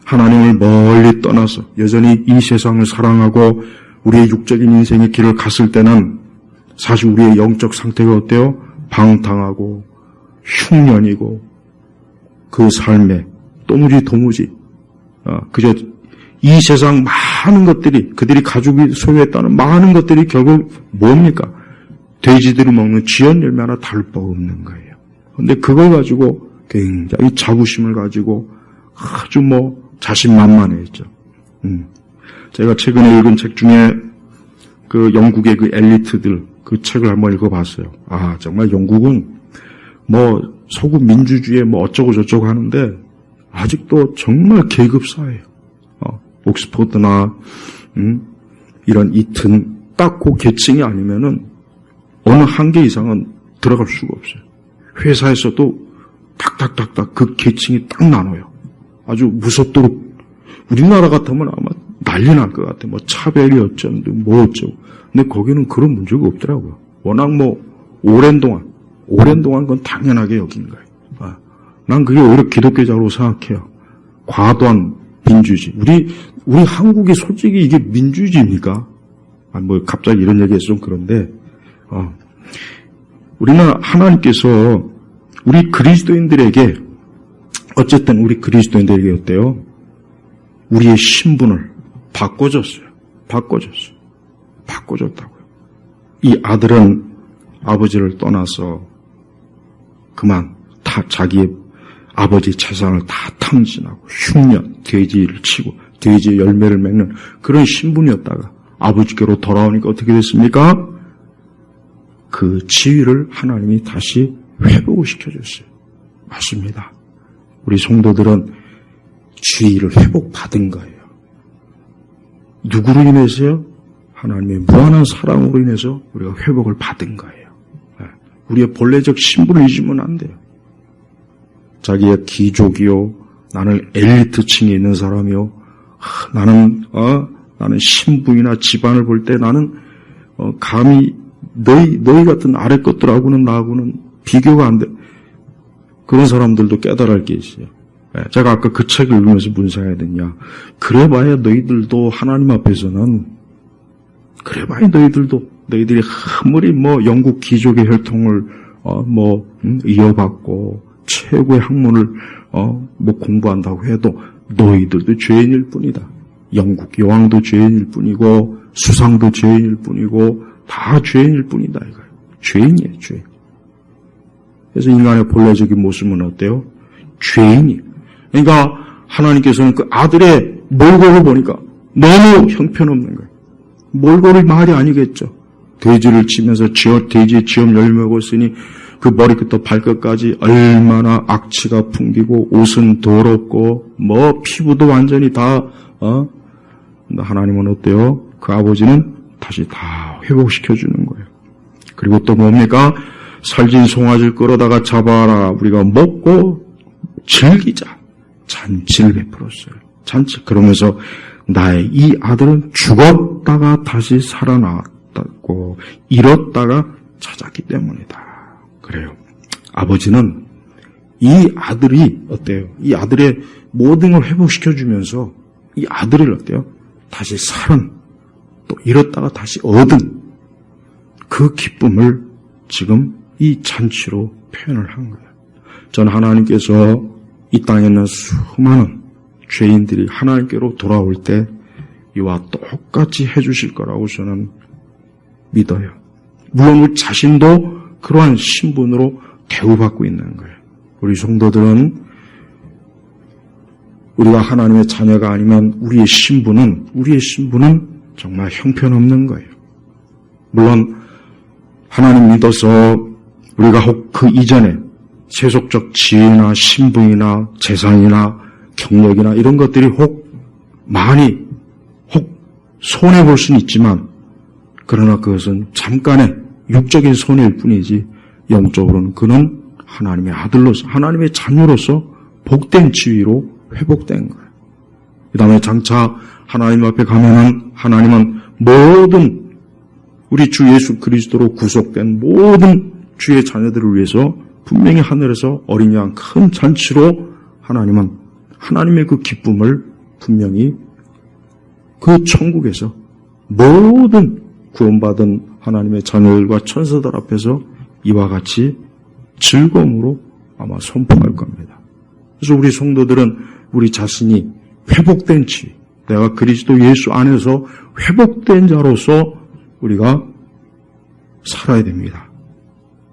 하나님을 멀리 떠나서 여전히 이 세상을 사랑하고 우리의 육적인 인생의 길을 갔을 때는 사실 우리의 영적 상태가 어때요? 방탕하고 흉년이고 그 삶에 도무지 그저 이 세상 많은 것들이 그들이 가지고 소유했다는 많은 것들이 결국 뭡니까? 돼지들이 먹는 쥐연 열매 하나 다를 바가 없는 거예요. 그런데 그걸 가지고 굉장히 자부심을 가지고 아주 자신만만해했죠. 제가 최근에 읽은 책 중에 그 영국의 그 엘리트들 그 책을 한번 읽어봤어요. 아 정말 영국은 서구 민주주의에 어쩌고 저쩌고 하는데 아직도 정말 계급 사회예요. 옥스퍼드나 이런 이튼 딱 그 계층이 아니면은 어느 한계 이상은 들어갈 수가 없어요. 회사에서도 탁탁탁탁 그 계층이 딱 나눠요. 아주 무섭도록 우리나라 같으면 아마 난리 날 것 같아요. 차별이 어쩐데 어쩌고. 근데 거기는 그런 문제가 없더라고요. 워낙 오랜 동안 그건 당연하게 여긴 거예요. 난 그게 오히려 기독교적으로 생각해요. 과도한 민주주의. 우리 한국이 솔직히 이게 민주주의입니까? 갑자기 이런 얘기해서 좀 그런데, 우리는 하나님께서 우리 그리스도인들에게, 어쨌든 우리 그리스도인들에게 어때요? 우리의 신분을 바꿔줬어요. 바꿔줬다고요. 이 아들은 아버지를 떠나서 그만 다 자기의 아버지 재산을 다 탕진하고 흉년, 돼지를 치고 돼지의 열매를 맺는 그런 신분이었다가 아버지께로 돌아오니까 어떻게 됐습니까? 그 지위를 하나님이 다시 회복을 시켜줬어요. 맞습니다. 우리 성도들은 지위를 회복받은 거예요. 누구로 인해서요? 하나님의 무한한 사랑으로 인해서 우리가 회복을 받은 거예요. 우리의 본래적 신분을 잊으면 안 돼요. 자기의 귀족이요, 나는 엘리트층에 있는 사람이요, 나는 신분이나 집안을 볼 때 나는 감히 너희 같은 아래 것들하고는 나하고는 비교가 안 돼. 그런 사람들도 깨달을 게 있어요. 제가 아까 그 책을 읽으면서 무슨 생각이 드냐. 그래봐야 너희들도 하나님 앞에서는 너희들이 아무리 영국 귀족의 혈통을 이어받고 최고의 학문을 공부한다고 해도 너희들도 죄인일 뿐이다. 영국 여왕도 죄인일 뿐이고 수상도 죄인일 뿐이고 다 죄인일 뿐이다 이거예요. 죄인이에요, 죄인. 그래서 인간의 본래적인 모습은 어때요? 죄인이. 그러니까 하나님께서는 그 아들의 몰골을 보니까 너무 형편없는 거예요. 몰골이 말이 아니겠죠. 돼지를 치면서 돼지의 지엄 열매 먹었으니 그 머리끝부터 발끝까지 얼마나 악취가 풍기고 옷은 더럽고 피부도 완전히 다 하나님은 어때요? 그 아버지는 다시 다 회복시켜주는 거예요. 그리고 또 뭡니까? 살진 송아지를 끌어다가 잡아라. 우리가 먹고 즐기자. 잔치를 베풀었어요. 잔치. 그러면서 나의 이 아들은 죽었다가 다시 살아났다고 잃었다가 찾았기 때문이다. 그래요. 아버지는 이 아들이 어때요? 이 아들의 모든 걸 회복시켜주면서 이 아들을 어때요? 다시 살은 또 잃었다가 다시 얻은 그 기쁨을 지금 이 잔치로 표현을 한 거예요. 저는 하나님께서 이 땅에 있는 수많은 죄인들이 하나님께로 돌아올 때 이와 똑같이 해주실 거라고 저는 믿어요. 물론 우리 자신도 그러한 신분으로 대우받고 있는 거예요. 우리 성도들은 우리가 하나님의 자녀가 아니면 우리의 신분은 정말 형편없는 거예요. 물론 하나님 믿어서 우리가 혹 그 이전에 세속적 지혜나 신분이나 재산이나 경력이나 이런 것들이 혹 손해볼 수는 있지만 그러나 그것은 잠깐의 육적인 손해일 뿐이지 영적으로는 그는 하나님의 아들로서 하나님의 자녀로서 복된 지위로 회복된 거예요. 그 다음에 장차 하나님 앞에 가면은 하나님은 모든 우리 주 예수 그리스도로 구속된 모든 주의 자녀들을 위해서 분명히 하늘에서 어린 양 큰 잔치로 하나님은 하나님의 그 기쁨을 분명히 그 천국에서 모든 구원받은 하나님의 자녀들과 천사들 앞에서 이와 같이 즐거움으로 아마 선포할 겁니다. 그래서 우리 성도들은 우리 자신이 회복된 내가 그리스도 예수 안에서 회복된 자로서 우리가 살아야 됩니다.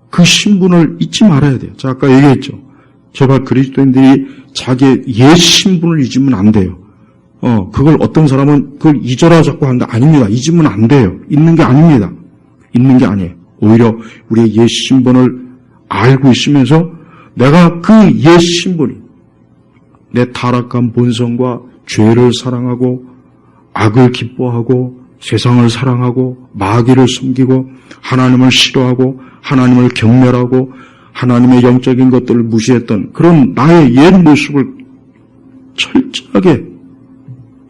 그 신분을 잊지 말아야 돼요. 제가 아까 얘기했죠. 제발 그리스도인들이 자기의 옛 신분을 잊으면 안 돼요. 그걸 어떤 사람은 그걸 잊어라 자꾸 하는데 아닙니다. 잊으면 안 돼요. 잊는 게 아닙니다. 잊는 게 아니에요. 오히려 우리의 옛 신분을 알고 있으면서 내가 그 옛 신분이 내 타락한 본성과 죄를 사랑하고 악을 기뻐하고 세상을 사랑하고 마귀를 숨기고 하나님을 싫어하고 하나님을 경멸하고 하나님의 영적인 것들을 무시했던 그런 나의 옛 모습을 철저하게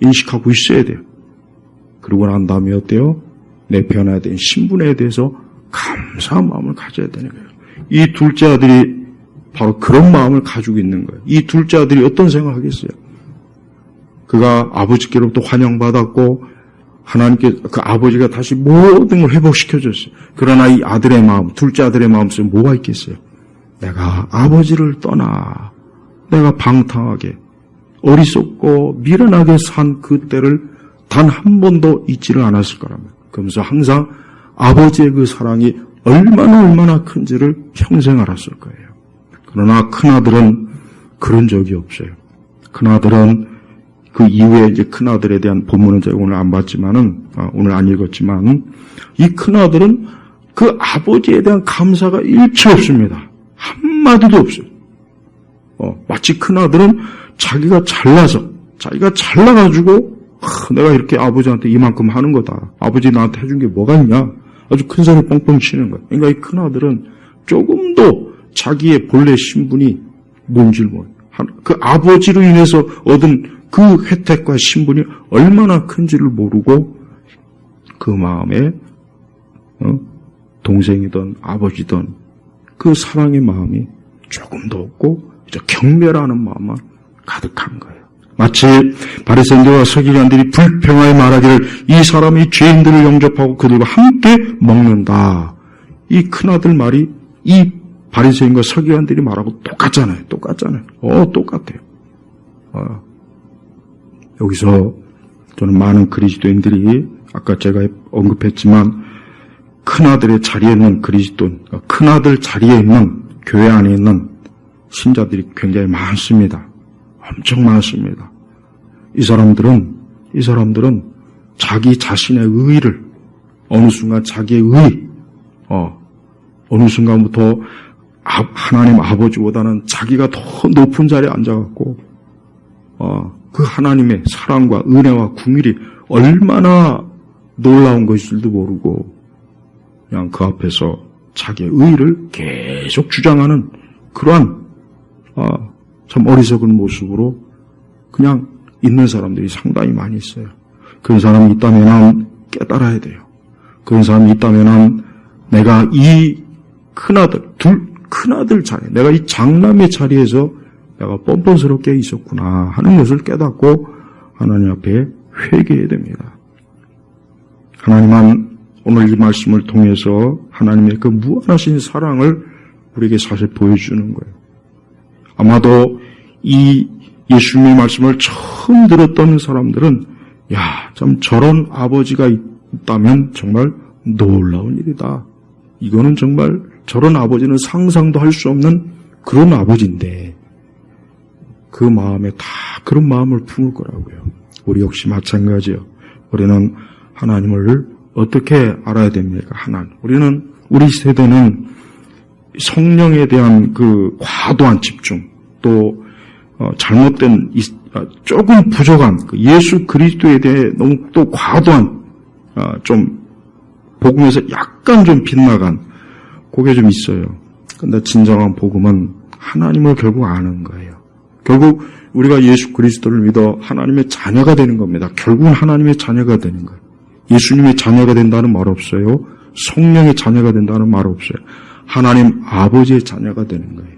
인식하고 있어야 돼요. 그러고 난 다음에 어때요? 내 변화에 대한 신분에 대해서 감사한 마음을 가져야 되는 거예요. 이 둘째 아들이 바로 그런 마음을 가지고 있는 거예요. 이 둘째 아들이 어떤 생각을 하겠어요? 그가 아버지께로부터 환영받았고 하나님께 그 아버지가 다시 모든 걸 회복시켜줬어요. 그러나 이 아들의 마음, 둘째 아들의 마음속에 뭐가 있겠어요? 내가 아버지를 떠나 내가 방탕하게 어리석고 미련하게 산 그 때를 단 한 번도 잊지를 않았을 거라면 그러면서 항상 아버지의 그 사랑이 얼마나 큰지를 평생 알았을 거예요. 그러나 큰아들은 그런 적이 없어요. 큰아들은 그 이후에 이제 큰아들에 대한 본문은 제가 오늘 안 봤지만은, 오늘 안 읽었지만, 이 큰아들은 그 아버지에 대한 감사가 일치 없습니다. 한마디도 없어요. 마치 큰아들은 자기가 잘나가지고, 내가 이렇게 아버지한테 이만큼 하는 거다. 아버지 나한테 해준 게 뭐가 있냐? 아주 큰 소리 뻥뻥 치는 거예요. 그러니까 이 큰아들은 조금도 자기의 본래 신분이 뭔지를 몰라요. 그 아버지로 인해서 얻은 그 혜택과 신분이 얼마나 큰지를 모르고 그 마음에 동생이든 아버지든 그 사랑의 마음이 조금도 없고 경멸하는 마음만 가득한 거예요. 마치 바리새인들과 서기관들이 불평하여 말하기를 이 사람이 죄인들을 영접하고 그들과 함께 먹는다. 이 큰아들 말이 이 바리새인과 서기관들이 말하고 똑같잖아요. 똑같아요. 여기서 저는 많은 그리스도인들이 아까 제가 언급했지만 큰아들의 자리에 있는 그리스도인, 큰아들 자리에 있는 교회 안에 있는 신자들이 굉장히 많습니다. 엄청 많습니다. 이 사람들은 자기 자신의 의의를 어느 순간 자기의 어느 순간부터 하나님 아버지보다는 자기가 더 높은 자리에 앉아갖고 그 하나님의 사랑과 은혜와 긍휼이 얼마나 놀라운 것일지도 모르고 그냥 그 앞에서 자기의 의의를 계속 주장하는 그러한 참 어리석은 모습으로 그냥 있는 사람들이 상당히 많이 있어요. 그런 사람이 있다면 깨달아야 돼요. 그런 사람이 있다면 내가 이 큰아들 자리, 내가 이 장남의 자리에서 내가 뻔뻔스럽게 있었구나 하는 것을 깨닫고 하나님 앞에 회개해야 됩니다. 하나님은 오늘 이 말씀을 통해서 하나님의 그 무한하신 사랑을 우리에게 사실 보여주는 거예요. 아마도 이 예수님의 말씀을 처음 들었던 사람들은 참 저런 아버지가 있다면 정말 놀라운 일이다. 이거는 정말 저런 아버지는 상상도 할 수 없는 그런 아버지인데 그 마음에 다 그런 마음을 품을 거라고요. 우리 역시 마찬가지요. 우리는 하나님을 어떻게 알아야 됩니까? 우리 세대는 성령에 대한 그 과도한 집중, 또 잘못된 조금 부족한 그 예수 그리스도에 대해 너무 또 과도한 좀 복음에서 약간 좀 빗나간 그게 좀 있어요. 근데 진정한 복음은 하나님을 결국 아는 거예요. 결국 우리가 예수 그리스도를 믿어 하나님의 자녀가 되는 겁니다. 결국은 하나님의 자녀가 되는 거예요. 예수님의 자녀가 된다는 말 없어요. 성령의 자녀가 된다는 말 없어요. 하나님 아버지의 자녀가 되는 거예요.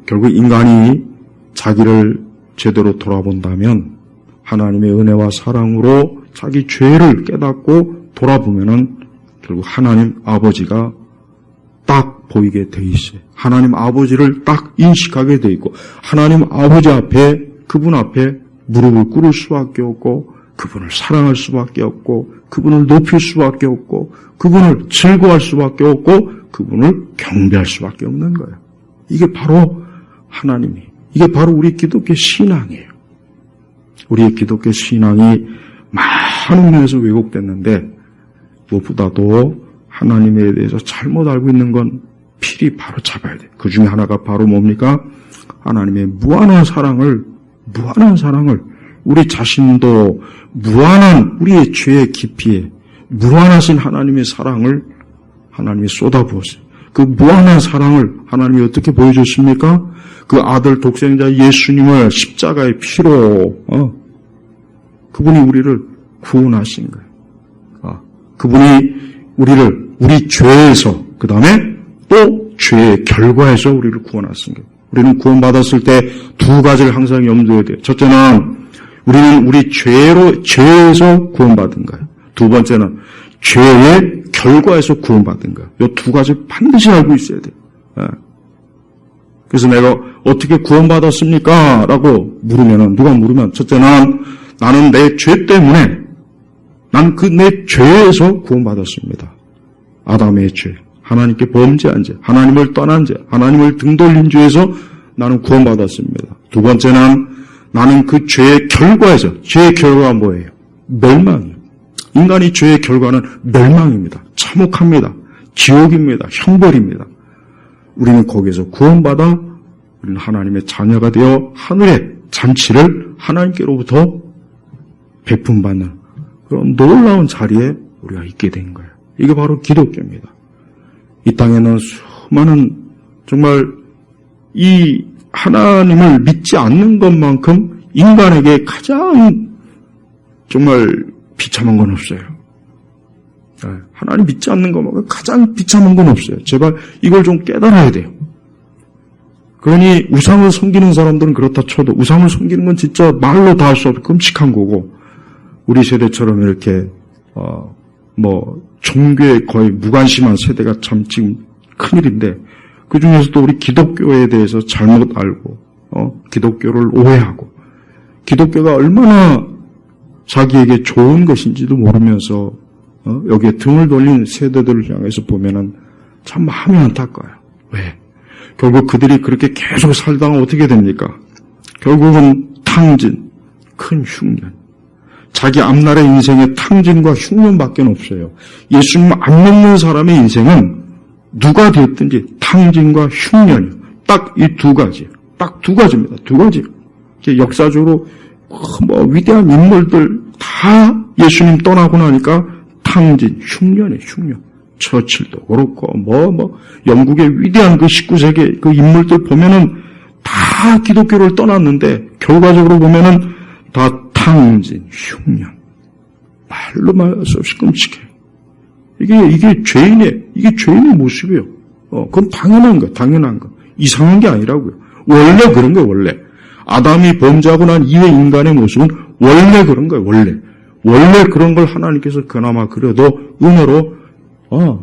결국 인간이 자기를 제대로 돌아본다면 하나님의 은혜와 사랑으로 자기 죄를 깨닫고 돌아보면은 결국 하나님 아버지가 딱 보이게 돼 있어요. 하나님 아버지를 딱 인식하게 돼 있고 하나님 아버지 앞에 그분 앞에 무릎을 꿇을 수밖에 없고 그분을 사랑할 수밖에 없고 그분을 높일 수밖에 없고 그분을 즐거워할 수밖에 없고 그분을 경배할 수밖에 없는 거예요. 이게 바로 이게 바로 우리 기독교 신앙이에요. 우리의 기독교 신앙이 많은 면에서 왜곡됐는데 무엇보다도 하나님에 대해서 잘못 알고 있는 건 필히 바로 잡아야 돼요. 그 중에 하나가 바로 뭡니까? 하나님의 무한한 사랑을 우리 자신도 무한한 우리의 죄의 깊이에 무한하신 하나님의 사랑을 하나님이 쏟아부었어요. 그 무한한 사랑을 하나님이 어떻게 보여줬습니까? 그 아들 독생자 예수님을 십자가의 피로 그분이 우리를 구원하신 거예요. 그분이 우리 죄에서 그 다음에 또 죄의 결과에서 우리를 구원하신 거예요. 우리는 구원받았을 때 두 가지를 항상 염두에 둬요. 첫째는 우리는 우리 죄에서 구원받은 거예요. 두 번째는 죄의 결과에서 구원받은 거예요. 이 두 가지 반드시 알고 있어야 돼요. 그래서 내가 어떻게 구원받았습니까? 라고 누가 물으면 첫째는 나는 내 죄 때문에 난 내 죄에서 구원받았습니다. 아담의 죄, 하나님께 범죄한 죄, 하나님을 떠난 죄, 하나님을 등돌린 죄에서 나는 구원받았습니다. 두 번째는 나는 그 죄의 결과에서, 죄의 결과가 뭐예요? 멸망이에요. 인간이 죄의 결과는 멸망입니다. 참혹합니다. 지옥입니다. 형벌입니다. 우리는 거기에서 구원받아 우리는 하나님의 자녀가 되어 하늘의 잔치를 하나님께로부터 베품받는 그런 놀라운 자리에 우리가 있게 된 거예요. 이게 바로 기독교입니다. 이 땅에는 수많은 정말 이 하나님을 믿지 않는 것만큼 인간에게 가장 정말 비참한 건 없어요. 하나님 믿지 않는 것만큼 가장 비참한 건 없어요. 제발 이걸 좀 깨달아야 돼요. 그러니 우상을 섬기는 사람들은 그렇다 쳐도 우상을 섬기는 건 진짜 말로 다 할 수 없이 끔찍한 거고, 우리 세대처럼 이렇게 종교에 거의 무관심한 세대가 참 지금 큰일인데, 그 중에서도 우리 기독교에 대해서 잘못 알고 기독교를 오해하고 기독교가 얼마나 자기에게 좋은 것인지도 모르면서 여기에 등을 돌린 세대들을 향해서 보면은 참 마음이 안타까워요. 왜? 결국 그들이 그렇게 계속 살다가 어떻게 됩니까? 결국은 탕진, 큰 흉년. 자기 앞날의 인생에 탕진과 흉년밖에 없어요. 예수님 안 믿는 사람의 인생은 누가 됐든지 탕진과 흉년이요. 딱 이 두 가지. 딱 두 가지입니다. 두 가지. 역사적으로 위대한 인물들 다 예수님 떠나고 나니까 탕진, 흉년이에요. 흉년. 처칠도 그렇고 영국의 위대한 그 19세기 그 인물들 보면은 다 기독교를 떠났는데 결과적으로 보면은 다 탕진, 흉년. 말로 말할 수 없이 끔찍해. 이게 죄인의 모습이에요. 그건 당연한 거. 이상한 게 아니라고요. 원래 그런 거예요, 원래. 아담이 범죄하고 난 이후의 인간의 모습은 원래 그런 거예요, 원래. 원래 그런 걸 하나님께서 그나마 그래도 은혜로,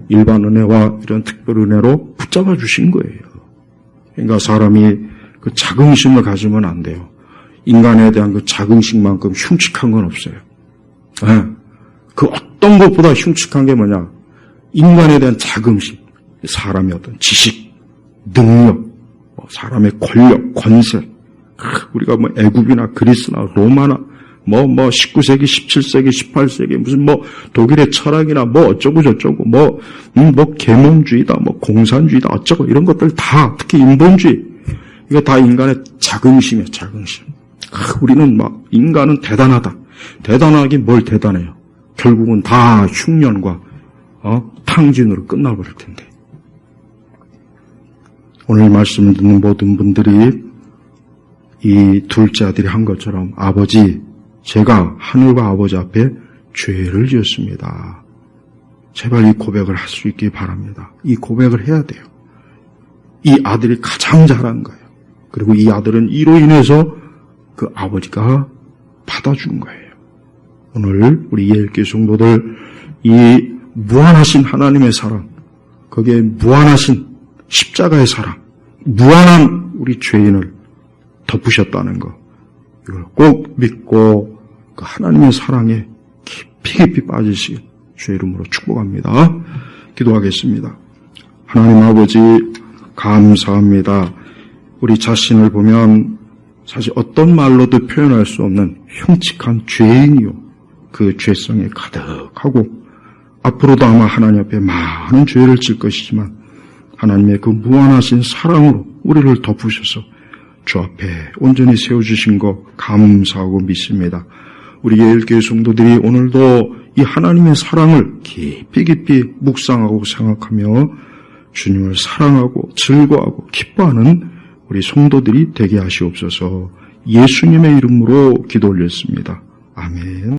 일반 은혜와 이런 특별 은혜로 붙잡아 주신 거예요. 그러니까 사람이 그 자긍심을 가지면 안 돼요. 인간에 대한 그 자긍심만큼 흉측한 건 없어요. 그 어떤 것보다 흉측한 게 뭐냐? 인간에 대한 자긍심, 사람의 어떤 지식, 능력, 사람의 권력, 권세. 우리가 애굽이나 그리스나 로마나 19세기, 17세기, 18세기 무슨 독일의 철학이나 어쩌고 저쩌고 계몽주의다, 공산주의다 어쩌고 이런 것들 다 특히 인본주의 이거 다 인간의 자긍심이에요, 자긍심. 우리는 인간은 대단하다. 대단하긴 뭘 대단해요. 결국은 다 흉년과 탕진으로 끝나버릴 텐데. 오늘 말씀을 듣는 모든 분들이 이 둘째 아들이 한 것처럼 아버지, 제가 하늘과 아버지 앞에 죄를 지었습니다. 제발 이 고백을 할 수 있길 바랍니다. 이 고백을 해야 돼요. 이 아들이 가장 잘한 거예요. 그리고 이 아들은 이로 인해서 그 아버지가 받아준 거예요. 오늘 우리 예일교회 성도들 이 무한하신 하나님의 사랑, 거기에 무한하신 십자가의 사랑, 무한한 우리 죄인을 덮으셨다는 거, 이걸 꼭 믿고 그 하나님의 사랑에 깊이 빠지시길 주의 이름으로 축복합니다. 기도하겠습니다. 하나님 아버지 감사합니다. 우리 자신을 보면 사실 어떤 말로도 표현할 수 없는 흉측한 죄인이요, 그 죄성에 가득하고 앞으로도 아마 하나님 앞에 많은 죄를 질 것이지만 하나님의 그 무한하신 사랑으로 우리를 덮으셔서 주 앞에 온전히 세워주신 거 감사하고 믿습니다. 우리 예일교회 성도들이 오늘도 이 하나님의 사랑을 깊이 묵상하고 생각하며 주님을 사랑하고 즐거워하고 기뻐하는 우리 성도들이 되게 하시옵소서. 예수님의 이름으로 기도 올렸습니다. 아멘.